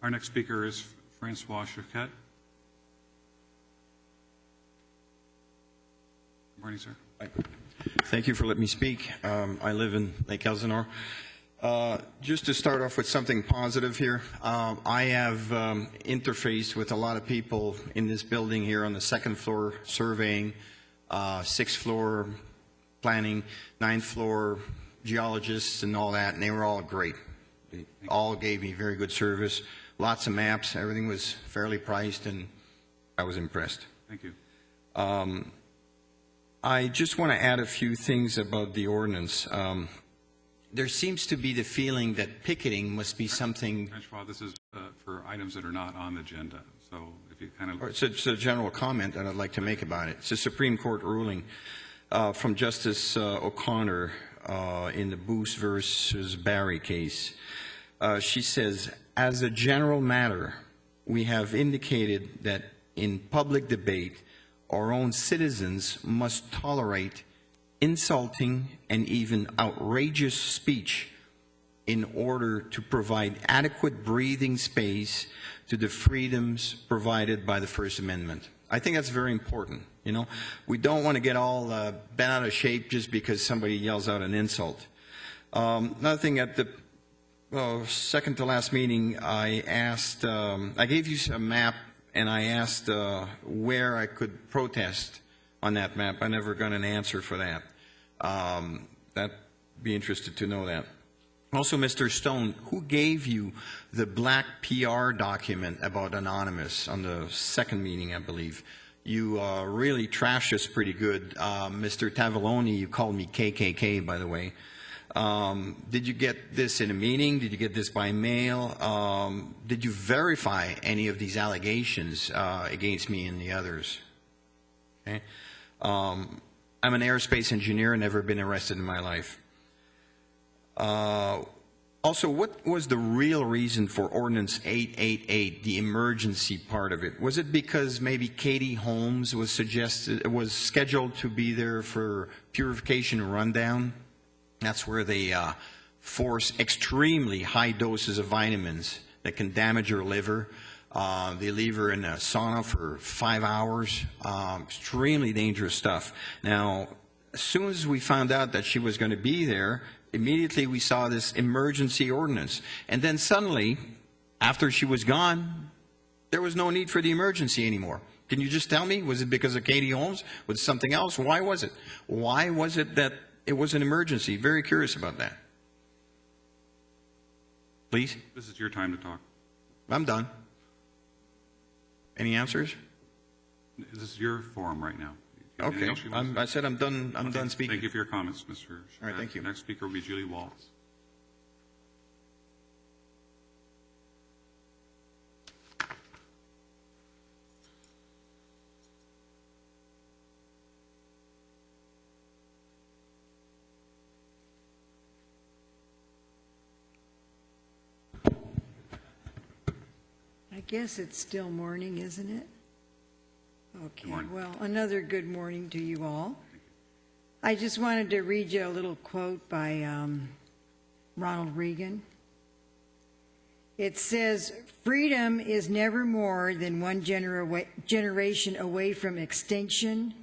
Our next speaker is Francois Choquette. Good morning, sir. Hi. Thank you for letting me speak. I live in Lake Elsinore. Just to start off with something positive here, I have interfaced with a lot of people in this building here on the second floor surveying, sixth floor planning, ninth floor geologists and all that, and they were all great. They all gave me very good service, lots of maps, everything was fairly priced, and I was impressed. Thank you. I just want to add a few things about the ordinance. There seems to be the feeling that picketing must be something... Francois, this is for items that are not on the agenda, so if you kind of... It's a general comment that I'd like to make about it. It's a Supreme Court ruling from Justice O'Connor in the Booth versus Barry case. She says, as a general matter, we have indicated that in public debate, our own citizens must tolerate insulting and even outrageous speech in order to provide adequate breathing space to the freedoms provided by the First Amendment. I think that's very important. You know, we don't want to get all bent out of shape just because somebody yells out an insult. Another thing, at the second to last meeting, I asked, I gave you a map, and I asked where I could protest on that map. I never got an answer for that. That'd be interested to know that. Also, Mr. Stone, who gave you the black PR document about Anonymous on the second meeting, I believe? You really trashed us pretty good. Mr. Tavaloni, you called me KKK, by the way. Did you get this in a meeting? Did you get this by mail? Did you verify any of these allegations against me and the others? Okay. I'm an aerospace engineer and never been arrested in my life. Also, what was the real reason for Ordinance 888, the emergency part of it? Was it because maybe Katie Holmes was scheduled to be there for purification rundown? That's where they force extremely high doses of vitamins that can damage your liver. They leave her in a sauna for 5 hours. Extremely dangerous stuff. Now, as soon as we found out that she was going to be there, immediately we saw this emergency ordinance. And then suddenly, after she was gone, there was no need for the emergency anymore. Can you just tell me? Was it because of Katie Holmes? Was it something else? Why was it? Why was it that it was an emergency? Very curious about that. Please? This is your time to talk. I'm done. Any answers? This is your forum right now. Okay. I said I'm done. I'm done speaking. Thank you for your comments, Mr. Choquette. All right, thank you. Next speaker will be Julie Waltz. I guess it's still morning, isn't it? Okay, Good morning. well, another good morning to you all. I just wanted to read you a little quote by Ronald Reagan. It says, "Freedom is never more than one generation away from extinction.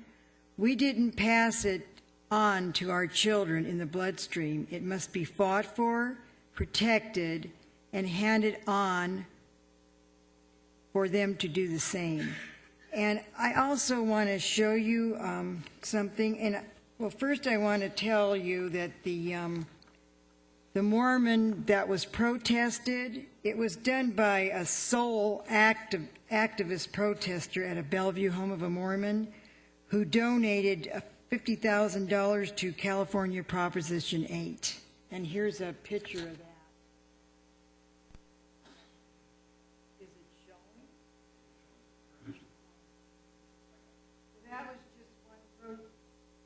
We didn't pass it on to our children in the bloodstream. It must be fought for, protected, and handed on for them to do the same." And I also want to show you something. And well, first I want to tell you that the Mormon that was protested, it was done by a sole activist protester at a Bellevue home of a Mormon who donated $50,000 to California Proposition 8. And here's a picture of that.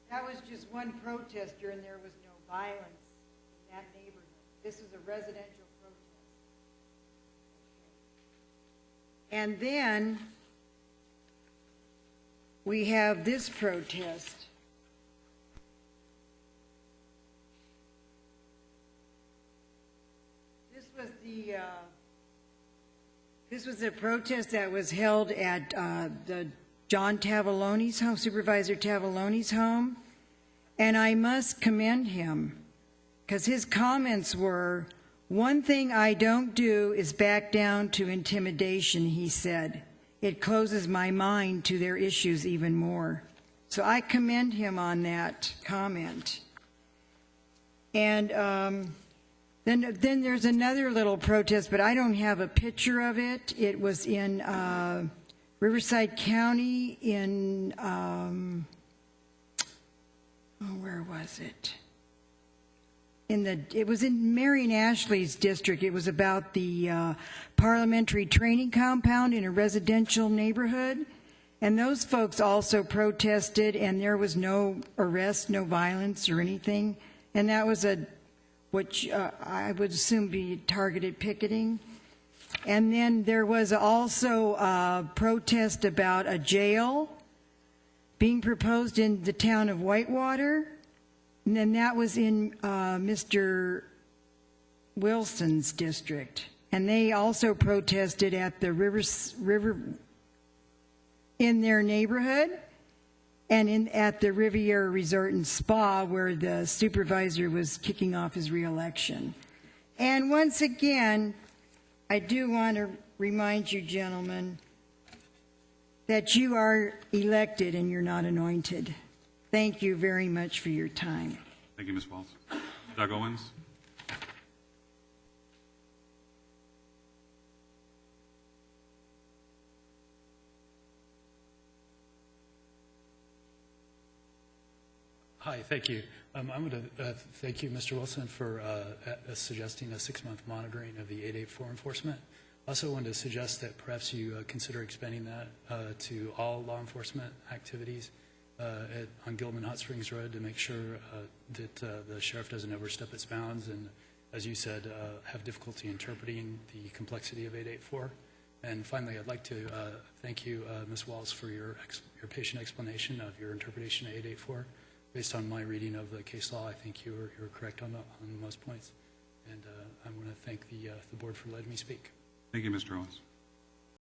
That was just one protester, and there was no violence in that neighborhood. This was a residential protest. And then we have this protest. This was the This was a protest that was held at the John Tavaloni's home, Supervisor Tavaloni's home, and I must commend him because his comments were, "One thing I don't do is back down to intimidation," he said. "It closes my mind to their issues even more." So I commend him on that comment. And then there's another little protest, but I don't have a picture of it. It was in Riverside County in, where was it? It was in Marion Ashley's district. It was about the parliamentary training compound in a residential neighborhood. And those folks also protested, and there was no arrest, no violence or anything. And that was which I would assume be targeted picketing. And then there was also a protest about a jail being proposed in the town of Whitewater. And then that was in Mr. Wilson's district. And they also protested at the river in their neighborhood and at the Riviera Resort and Spa where the supervisor was kicking off his reelection. And once again, I do want to remind you, gentlemen, that you are elected and you're not anointed. Thank you very much for your time. Thank you, Ms. Walls. Doug Owens. Hi, thank you. I'm going to thank you, Mr. Wilson, for suggesting a 6-month monitoring of the 884 enforcement. I also wanted to suggest that perhaps you consider expanding that to all law enforcement activities on Gilman Hot Springs Road to make sure that the sheriff doesn't overstep its bounds and, as you said, have difficulty interpreting the complexity of 884. And finally, I'd like to thank you, Ms. Walls, for your patient explanation of your interpretation of 884. Based on my reading of the case law, I think you're correct on most points. And I want to thank the board for letting me speak. Thank you, Mr. Owens.